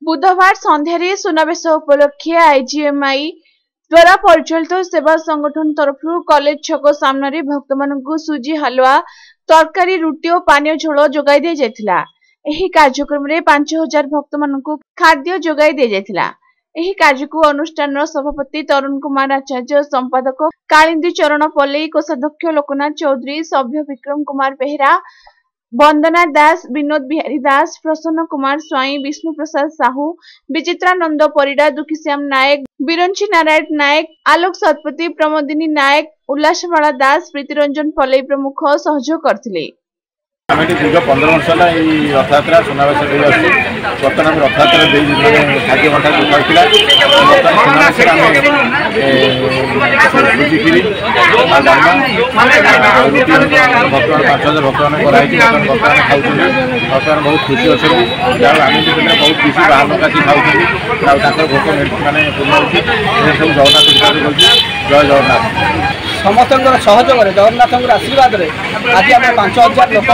बुधवार सन्ध्यारे सुनावेश उपलक्षे आईजीएमआई द्वारा परिचालित सेवा संगठन तरफ कॉलेज छक सामने भक्त मानू सुजी हलवा तरकारी रुटी और पानीय झोल जोगाई दि जाइथिला। एही कार्यक्रम में 5000 भक्त मानू खाद्य जोगाई दि जाइथिला। एही कार्यक्रम अनुष्ठान सभापति तरुण कुमार आचार्य, संपादक कालिंदी चरण पल्लई, कोषाध्यक्ष लोकनाथ चौधरी, सभ्य विक्रम कुमार बेहरा, वंदना दास, विनोद बिहारी दास, प्रसन्न कुमार स्वाई, विष्णु प्रसाद साहू, विचित्रानंद परिडा, दुखीश्याम नायक, बिरंची नारायण नायक, आलोक शतपथी, प्रमोदिनी नायक, उल्लासमाला दास, प्रीतिरंजन पल्लई प्रमुख सहयोग करथिले। आम दीर्घ 15 वर्ष है रथयात्रा सुनावेश बर्तमान रथयात्रा खाद्य बंटा जोड़ा सुनावेश सुजिखीरी भक्तमान 5000 भक्तमान कराई बर्तमान खाऊँ बर्तमान बहुत खुशी अच्छे आम बहुत खुशी बाहर लोक आसी खाऊँ भोक मैंने पूर्ण सब जगन्नाथ जय जगन्नाथ समस्त सहयोग जगन्नाथ आशीर्वाद आज आम 5000 लोक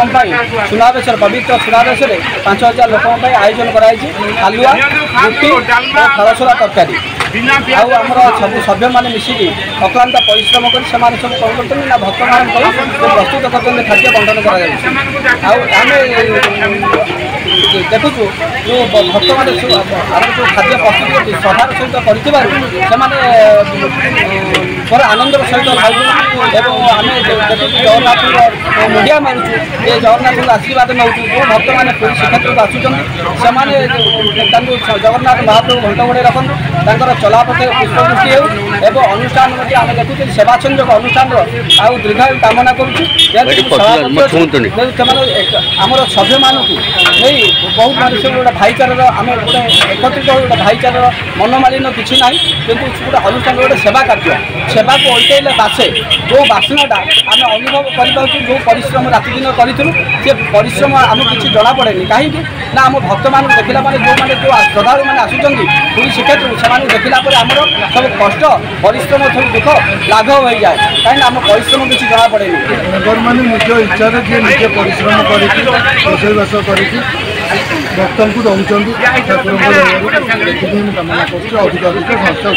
सुनावेश पवित्र सुनावेश 5000 लोक आयोजन कराई हालुआ रुटी और फलसला तरकारी आमर सब सभ्य मैंने मिसिकी अक्लांत परिश्रम कर सब कौन कर भक्त मान प्रस्तुत कर खाद्य बंटन कर देखु जो भक्त मैंने जो खाद्य प्रस्तुत श्रद्धार सहित कर आनंदर सहित खाऊ आम देखु जगन्नाथ मुंडिया मारूँ ये जगन्नाथ आशीर्वाद नौ जो भक्त मैंने पुरी श्रीक्षेत्र को आसुँच जगन्नाथ महाप्रभु घंट गोड़े रखते चलापथे पुष्पवृष्टि हो अनुष्ठान आम देखुचे सेवा संयोग अनुष्ठान आउ दीर्घायु कामना करुर सभ्य मानू नहीं बहुत मान सब गोटे भाईचार आम गोटे एकत्रित गोटे भाईचार मनमालिन किसी ना कि गोटे अनुष्ठान गोटे सेवा कार्य सेवा को ओल्टे बासे जो बासनाटा आम अनुभव कर जो परिश्रम राति दिन करूँ सी परिश्रम आम किसी जना पड़े कहीं ना आम भक्त मान देखला जो मैंने जो श्रद्धालु मैंने आसुँच पुरी श्रीक्षेत्र से देखला आमर सब कष्ट परिश्रम सब दुख लाघव हो जाए कहीं आम परिश्रम किसी जना पड़े मैंने निज इच्छा निजे परिश्रम करवास कर भक्त को दौरान ठाकुर कामना कर अधिक संस्था